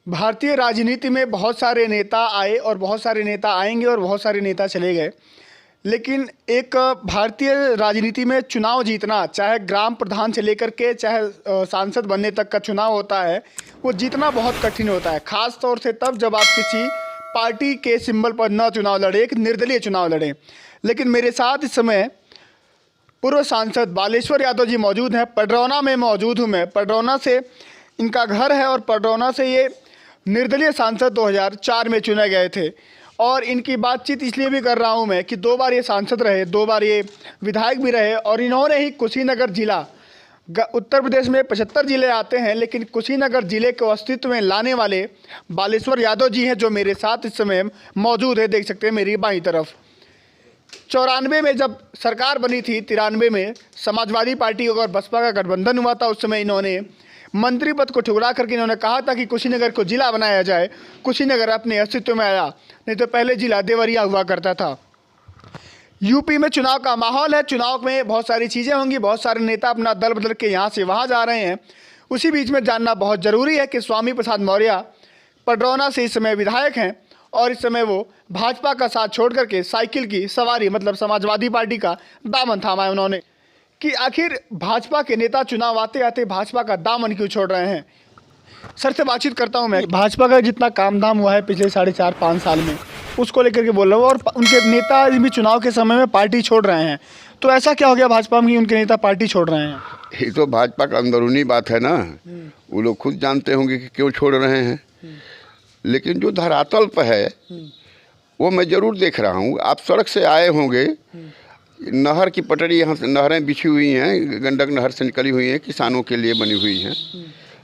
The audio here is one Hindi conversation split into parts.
भारतीय राजनीति में बहुत सारे नेता आए और बहुत सारे नेता आएंगे और बहुत सारे नेता चले गए। लेकिन एक भारतीय राजनीति में चुनाव जीतना, चाहे ग्राम प्रधान से लेकर के चाहे सांसद बनने तक का चुनाव होता है, वो जीतना बहुत कठिन होता है। ख़ास तौर से तब जब आप किसी पार्टी के सिंबल पर न चुनाव लड़े, एक निर्दलीय चुनाव लड़ें। लेकिन मेरे साथ इस समय पूर्व सांसद बालेश्वर यादव जी मौजूद हैं। पडरौना में मौजूद हूँ मैं। पडरौना से इनका घर है और पडरौना से ये निर्दलीय सांसद 2004 में चुने गए थे। और इनकी बातचीत इसलिए भी कर रहा हूं मैं कि 2 बार ये सांसद रहे, 2 बार ये विधायक भी रहे और इन्होंने ही कुशीनगर जिला, उत्तर प्रदेश में 75 ज़िले आते हैं, लेकिन कुशीनगर ज़िले को अस्तित्व में लाने वाले बालेश्वर यादव जी हैं, जो मेरे साथ इस समय मौजूद है। देख सकते हैं मेरी बाईं तरफ। 94 में जब सरकार बनी थी, 93 में समाजवादी पार्टी और बसपा का गठबंधन हुआ था, उस समय इन्होंने मंत्री पद को ठुकरा करके इन्होंने कहा था कि कुशीनगर को जिला बनाया जाए। कुशीनगर अपने अस्तित्व में आया, नहीं तो पहले जिला देवरिया हुआ करता था। यूपी में चुनाव का माहौल है। चुनाव में बहुत सारी चीज़ें होंगी, बहुत सारे नेता अपना दल बदल के यहाँ से वहाँ जा रहे हैं। उसी बीच में जानना बहुत ज़रूरी है कि स्वामी प्रसाद मौर्य पडरौना से इस समय विधायक हैं और इस समय वो भाजपा का साथ छोड़ करके साइकिल की सवारी, मतलब समाजवादी पार्टी का दामन थामा है उन्होंने। कि आखिर भाजपा के नेता चुनाव आते आते भाजपा का दामन क्यों छोड़ रहे हैं। सर से बातचीत करता हूं मैं। भाजपा का जितना काम धाम हुआ है पिछले 4.5-5 साल में, उसको लेकर के बोल रहा हूँ। और उनके नेता भी चुनाव के समय में पार्टी छोड़ रहे हैं, तो ऐसा क्या हो गया भाजपा में कि उनके नेता पार्टी छोड़ रहे हैं? ये तो भाजपा का अंदरूनी बात है ना, वो लोग खुद जानते होंगे कि क्यों छोड़ रहे हैं। लेकिन जो धरातल पर है वो मैं ज़रूर देख रहा हूँ। आप सड़क से आए होंगे, नहर की पटड़ी, यहाँ से नहरें बिछी हुई हैं, गंडक नहर से निकली हुई हैं, किसानों के लिए बनी हुई हैं।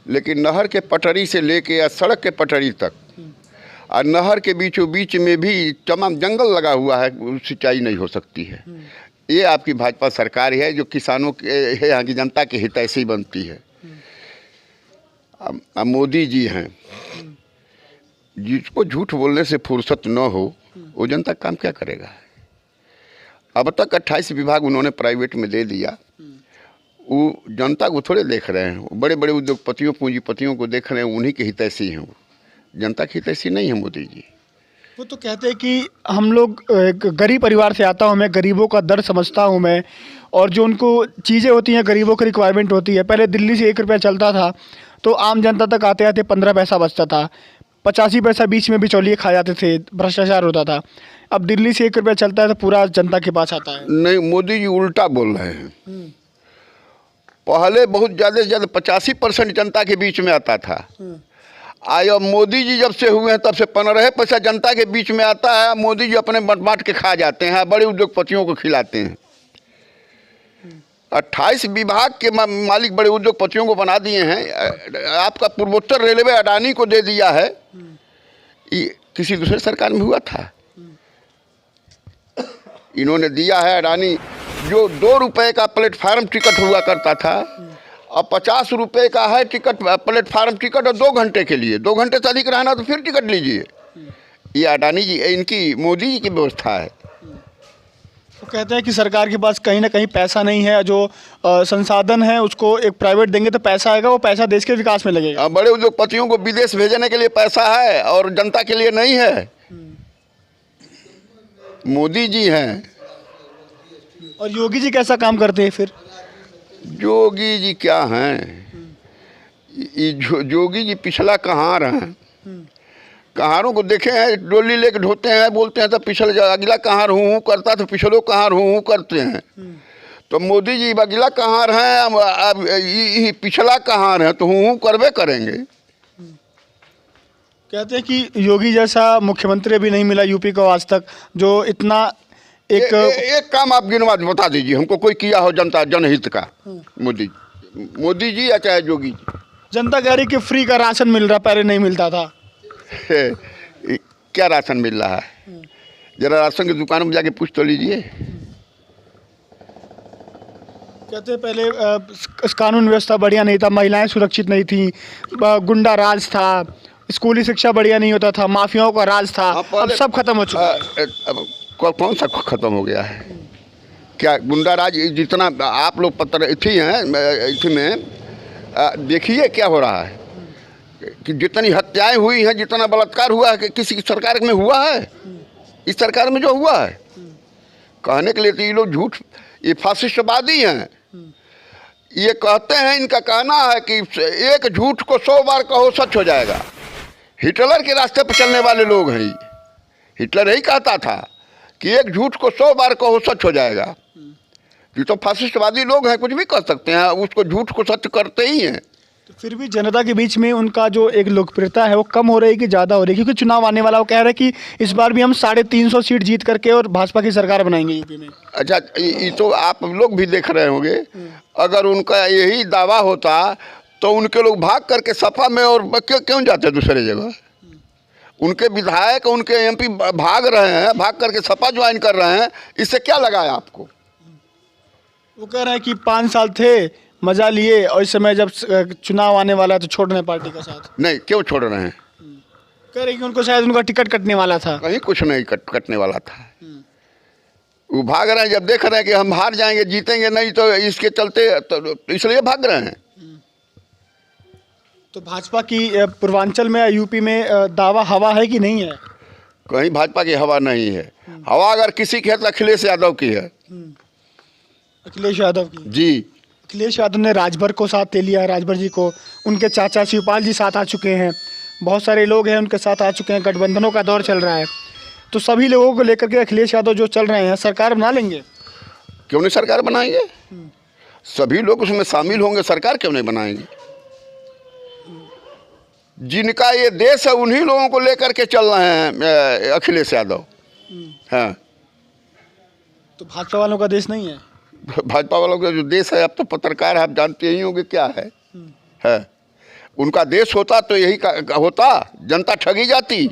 लेकिन नहर के पटड़ी से लेके या सड़क के पटड़ी तक और नहर के बीचों बीच में भी तमाम जंगल लगा हुआ है, सिंचाई नहीं हो सकती है। ये आपकी भाजपा सरकार है जो किसानों के, यहाँ की जनता के हितैषी बनती है। अब मोदी जी हैं, जिसको झूठ बोलने से फुर्सत न हो, वो जनता काम क्या करेगा। अब तक 28 विभाग उन्होंने प्राइवेट में दे दिया। वो जनता को थोड़े देख रहे हैं, बड़े बड़े उद्योगपतियों पूंजीपतियों को देख रहे हैं, उन्हीं के हितैषी हैं। वो जनता के हितैषी नहीं है मोदी जी। वो तो कहते हैं कि हम लोग गरीब परिवार से आता हूँ मैं, गरीबों का दर्द समझता हूँ मैं, और जो उनको चीज़ें होती हैं, गरीबों की रिक्वायरमेंट होती है। पहले दिल्ली से 1 रुपया चलता था तो आम जनता तक आते आते 15 पैसा बचता था, 85 पैसा बीच में बिचौलिए खा जाते थे, भ्रष्टाचार होता था। अब दिल्ली से 1 रुपया चलता है तो पूरा जनता के पास आता है। नहीं, मोदी जी उल्टा बोल रहे हैं। पहले बहुत ज़्यादा से ज़्यादा 85% जनता के बीच में आता था। आज मोदी जी जब से हुए हैं तब से 15 पैसा जनता के बीच में आता है। मोदी जी अपने बांट के खा जाते हैं, बड़े उद्योगपतियों को खिलाते हैं। 28 विभाग के मालिक बड़े उद्योगपतियों को बना दिए हैं। आपका पूर्वोत्तर रेलवे अडानी को दे दिया है। ये किसी दूसरे सरकार में हुआ था? इन्होंने दिया है। अडानी जो 2 रुपये का प्लेटफार्म टिकट हुआ करता था, अब 50 रुपये का है टिकट, प्लेटफार्म टिकट, और 2 घंटे के लिए। 2 घंटे से अधिक रहना तो फिर टिकट लीजिए। ये अडानी जी, इनकी मोदी जी की व्यवस्था है। वो कहते हैं कि सरकार के पास कहीं ना कहीं पैसा नहीं है, जो संसाधन है उसको एक प्राइवेट देंगे तो पैसा आएगा, वो पैसा देश के विकास में लगेगा। बड़े उद्योगपतियों को विदेश भेजने के लिए पैसा है और जनता के लिए नहीं है। मोदी जी हैं। और योगी जी कैसा काम करते हैं फिर? योगी जी क्या हैं? योगी जी पिछला कहार हैं। कहारों को देखे हैं, डोली लेके ढोते हैं, बोलते हैं तो पिछल अगला कहार हूँ करता, तो पिछलो कहार हूँ करते हैं। तो मोदी जी अगला कहार हैं, अब पिछला कहार है, तो हूँ करवे करेंगे। कहते हैं कि योगी जैसा मुख्यमंत्री अभी नहीं मिला यूपी को आज तक, जो इतना एक काम आप गिनवा बता दीजिए हमको, कोई किया हो जनता जनहित का। मोदी जी या चाहे योगी जी। जनता कह रही कि फ्री का राशन मिल रहा, पहले नहीं मिलता था। क्या राशन मिल रहा है? जरा राशन की दुकान में जाके पूछ तो लीजिए। कहते हैं पहले कानून व्यवस्था बढ़िया नहीं था, महिलाएं सुरक्षित नहीं थी, गुंडा राज था, स्कूली शिक्षा बढ़िया नहीं होता था, माफियाओं का राज था। अब सब खत्म हो चुका है। कौन सा खत्म हो गया है? क्या गुंडा राज जितना आप लोग पत्र इथी हैं, इथी में देखिए क्या हो रहा है। कि जितनी हत्याएं हुई हैं, जितना बलात्कार हुआ है, कि किसी की सरकार में हुआ है? इस सरकार में जो हुआ है, कहने के लिए तो ये लोग झूठ, ये फासिस्टवादी हैं। ये कहते हैं, इनका कहना है कि एक झूठ को 100 बार कहो सच हो जाएगा। हिटलर के रास्ते पर चलने वाले लोग हैं ये। हिटलर यही कहता था कि एक झूठ को 100 बार कहो सच हो जाएगा। ये तो फासिस्टवादी लोग हैं, कुछ भी कर सकते हैं, उसको झूठ को सच करते ही हैं। तो फिर भी जनता के बीच में उनका जो एक लोकप्रियता है वो कम हो रही है कि ज़्यादा हो रही है? क्योंकि चुनाव आने वाला, वो कह रहे हैं कि इस बार भी हम 350 सीट जीत करके और भाजपा की सरकार बनाएंगे यूपी में। अच्छा, ये तो आप लोग भी देख रहे होंगे। अगर उनका यही दावा होता तो उनके लोग भाग करके सपा में और क्यों जाते दूसरे जगह? उनके विधायक, उनके एमपी भाग रहे हैं, भाग करके सपा ज्वाइन कर रहे हैं, इससे क्या लगा है आपको? वो कह रहे हैं कि 5 साल थे, मजा लिए, और इस समय जब चुनाव आने वाला है तो छोड़ रहे हैं पार्टी का साथ। नहीं, क्यों छोड़ रहे हैं? कह रहे हैं कि उनको शायद उनका टिकट कटने वाला था। कहीं कुछ नहीं कटने वाला था। वो भाग रहे हैं, जब देख रहे हैं कि हम हार जाएंगे, जीतेंगे नहीं, तो इसके चलते तो इसलिए भाग रहे हैं। तो भाजपा की पूर्वांचल में, यूपी में दावा हवा है कि नहीं है? कहीं भाजपा की हवा नहीं है। हवा अगर किसी की है तो अखिलेश यादव की है। अखिलेश यादव की? जी। अखिलेश यादव ने राजभर को साथ ले लिया है, राजभर जी को। उनके चाचा शिवपाल जी साथ आ चुके हैं, बहुत सारे लोग हैं उनके साथ आ चुके हैं। गठबंधनों का दौर चल रहा है, तो सभी लोगों को लेकर के अखिलेश यादव जो चल रहे हैं, सरकार बना लेंगे? क्यों नहीं सरकार बनाएंगे? सभी लोग उसमें शामिल होंगे, सरकार क्यों नहीं बनाएंगे? जिनका ये देश है उन्हीं लोगों को लेकर के चल रहे हैं अखिलेश यादव। हाँ, तो भाजपा वालों का देश नहीं है? भाजपा वालों का जो देश है, अब तो पत्रकार आप जानते ही होंगे क्या है। उनका देश होता तो यही होता, जनता ठगी जाती।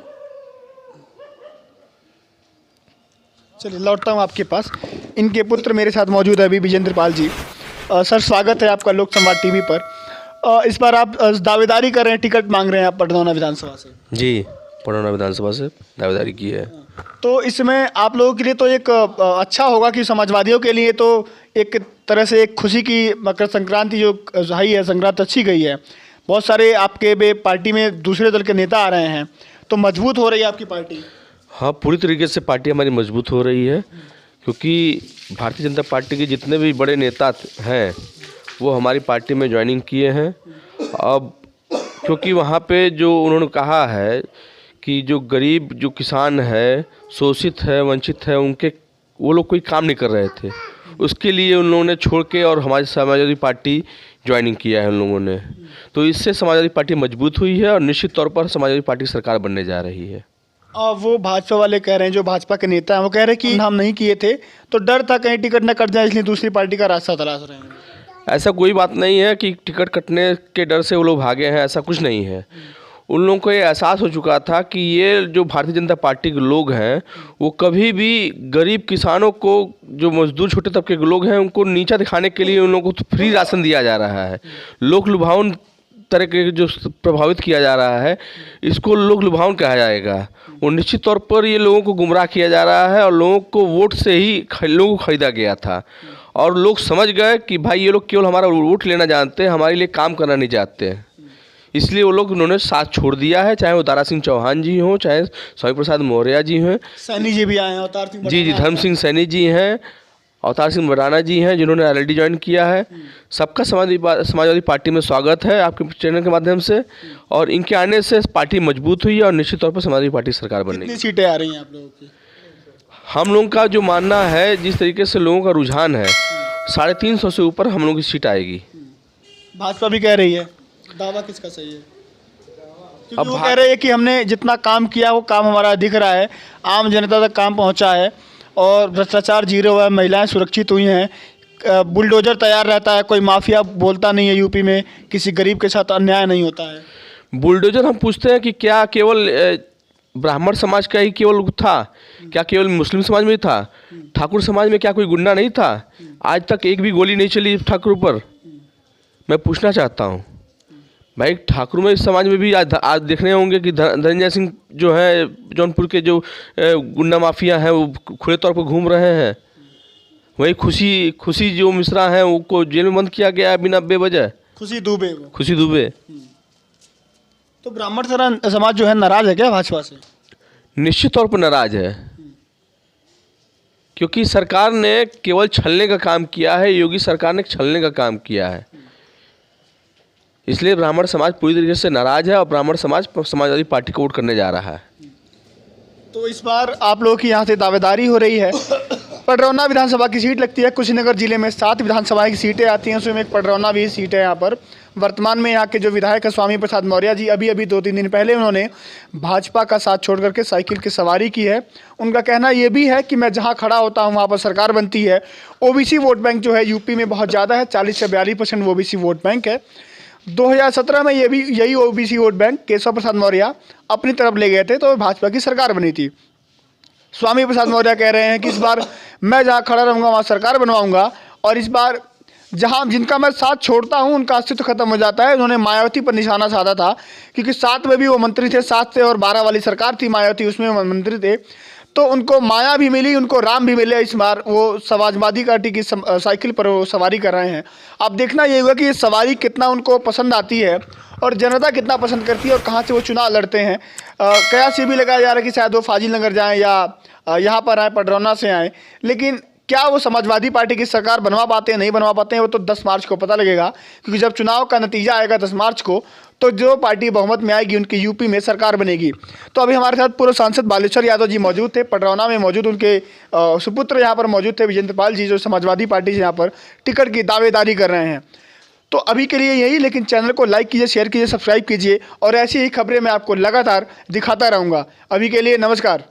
चलिए, लौटता हूँ आपके पास। इनके पुत्र मेरे साथ मौजूद है अभी, विजेंद्र पाल जी। सर, स्वागत है आपका लोक संवाद टीवी पर। इस बार आप दावेदारी कर रहे हैं, टिकट मांग रहे हैं आप पडरौना विधानसभा से? जी, पडरौना विधानसभा से दावेदारी की है। तो इसमें आप लोगों के लिए तो एक अच्छा होगा कि समाजवादियों के लिए तो एक तरह से एक खुशी की मकर संक्रांति जो आई है, संक्रांति अच्छी गई है। बहुत सारे आपके पार्टी में दूसरे दल के नेता आ रहे हैं, तो मजबूत हो रही है आपकी पार्टी? हाँ, पूरी तरीके से पार्टी हमारी मजबूत हो रही है, क्योंकि भारतीय जनता पार्टी के जितने भी बड़े नेता हैं वो हमारी पार्टी में ज्वाइनिंग किए हैं। अब क्योंकि वहाँ पे जो उन्होंने कहा है कि जो गरीब, जो किसान है, शोषित है, वंचित है, उनके वो लोग कोई काम नहीं कर रहे थे, उसके लिए उन लोगों ने छोड़ के और हमारी समाजवादी पार्टी ज्वाइनिंग किया है उन लोगों ने। तो इससे समाजवादी पार्टी मजबूत हुई है और निश्चित तौर पर समाजवादी पार्टी की सरकार बनने जा रही है। वो भाजपा वाले कह रहे हैं, जो भाजपा के नेता हैं, वो कह रहे हैं कि हम नहीं किए थे, तो डर था कहीं टिकट न कट जाए, इसलिए दूसरी पार्टी का रास्ता तलाश रहे हैं। ऐसा कोई बात नहीं है कि टिकट कटने के डर से वो लोग भागे हैं, ऐसा कुछ नहीं है। उन लोगों को ये एहसास हो चुका था कि ये जो भारतीय जनता पार्टी के लोग हैं वो कभी भी गरीब किसानों को, जो मजदूर छोटे तबके के लोग हैं, उनको नीचा दिखाने के लिए उन लोगों को फ्री राशन दिया जा रहा है, लोक लुभावन तरह के जो प्रभावित किया जा रहा है, इसको लोक लुभावन कहा जाएगा। वो निश्चित तौर पर ये लोगों को गुमराह किया जा रहा है और लोगों को वोट से ही लोगों को खरीदा गया था, और लोग समझ गए कि भाई ये लोग केवल हमारा वोट लेना जानते हैं, हमारे लिए काम करना नहीं चाहते हैं। इसलिए वो लोग उन्होंने साथ छोड़ दिया है, चाहे वो दारा सिंह चौहान जी हों, चाहे स्वामी प्रसाद मौर्य जी हैं, सैनी जी भी आए हैं, अवतार सिंह जी, धर्म सिंह सैनी जी हैं, अवतार सिंह बराना जी हैं, जिन्होंने एलएलडी ज्वाइन किया है। सबका समाजवादी पार्टी में स्वागत है आपके चैनल के माध्यम से, और इनके आने से पार्टी मजबूत हुई है और निश्चित तौर पर समाजवादी पार्टी सरकार बनने की। कितनी सीटें आ रही हैं आप लोगों की? हम लोगों का जो मानना है, जिस तरीके से लोगों का रुझान है, 350 से ऊपर हम लोगों की सीट आएगी। भाजपा भी कह रही है, दावा किसका सही है? क्योंकि वो कह रहे हैं कि हमने जितना काम किया वो काम हमारा दिख रहा है, आम जनता तक काम पहुंचा है और भ्रष्टाचार जीरो हुआ है, महिलाएं सुरक्षित हुई हैं, बुलडोजर तैयार रहता है, कोई माफिया बोलता नहीं है यूपी में, किसी गरीब के साथ अन्याय नहीं होता है। बुलडोजर हम पूछते हैं कि क्या केवल ब्राह्मण समाज का ही केवल था, क्या केवल मुस्लिम समाज में ही था? ठाकुर समाज में क्या कोई गुंडा नहीं था? आज तक एक भी गोली नहीं चली ठाकुर पर। मैं पूछना चाहता हूँ भाई, ठाकुर में इस समाज में भी आज देखने होंगे कि धनंजय सिंह जो है, जौनपुर के जो गुंडा माफिया हैं, वो खुले तौर पर घूम रहे हैं। वही खुशी जो मिश्रा हैं, उनको जेल में बंद किया गया है बिना बेवजह। खुशी दुबे। खुशी दुबे। तो ब्राह्मण समाज जो है नाराज है क्या भाजपा से? निश्चित तौर पर नाराज है, क्योंकि सरकार ने केवल छलने का काम किया है। योगी सरकार ने छलने का काम किया है, इसलिए ब्राह्मण समाज पूरी तरीके से नाराज है और ब्राह्मण समाज समाजवादी पार्टी को वोट करने जा रहा है। तो इस बार आप लोगों की यहाँ से दावेदारी हो रही है। पडरौना विधानसभा की सीट लगती है। कुशीनगर जिले में 7 विधानसभा की सीटें आती हैं, उसमें एक पडरौना भी सीट है। यहाँ पर वर्तमान में यहाँ के जो विधायक है स्वामी प्रसाद मौर्य जी, अभी 2-3 दिन पहले उन्होंने भाजपा का साथ छोड़ करके साइकिल की सवारी की है। उनका कहना ये भी है कि मैं जहाँ खड़ा होता हूँ वहाँ पर सरकार बनती है। ओबीसी वोट बैंक जो है यूपी में बहुत ज़्यादा है, 40 से 42% ओबीसी वोट बैंक है। 2017 में यही OBC vote bank Keshav Prasad Maurya अपनी तरफ ले गए थे, तो भाजपा की सरकार बनी थी। स्वामी प्रसाद मौर्य कह रहे हैं कि इस बार मैं जहां खड़ा रहूंगा वहां सरकार बनवाऊंगा, और इस बार जहां जिनका मैं साथ छोड़ता हूं उनका अस्तित्व खत्म हो जाता है। उन्होंने मायावती पर निशाना साधा था, क्योंकि 7 में भी वो मंत्री थे, 7 से और 12 वाली सरकार थी मायावती, उसमें मंत्री थे। तो उनको माया भी मिली, उनको राम भी मिले। इस बार वो समाजवादी पार्टी की साइकिल पर वो सवारी कर रहे हैं। अब देखना ये होगा कि ये सवारी कितना उनको पसंद आती है और जनता कितना पसंद करती है और कहाँ से वो चुनाव लड़ते हैं। कयास ये भी लगाया जा रहा है कि शायद वो फाजिल नगर जाएँ या यहाँ पर आए, पडरौना से आए, लेकिन क्या वो समाजवादी पार्टी की सरकार बनवा पाते हैं नहीं बनवा पाते हैं वो तो 10 मार्च को पता लगेगा, क्योंकि जब चुनाव का नतीजा आएगा 10 मार्च को, तो जो पार्टी बहुमत में आएगी उनकी यूपी में सरकार बनेगी। तो अभी हमारे साथ पूर्व सांसद बालेश्वर यादव जी मौजूद थे, पडरौना में मौजूद, उनके सुपुत्र यहाँ पर मौजूद थे विजेंद्र पाल जी, जो समाजवादी पार्टी से यहाँ पर टिकट की दावेदारी कर रहे हैं। तो अभी के लिए यही, लेकिन चैनल को लाइक कीजिए, शेयर कीजिए, सब्सक्राइब कीजिए और ऐसी ही खबरें मैं आपको लगातार दिखाता रहूँगा। अभी के लिए नमस्कार।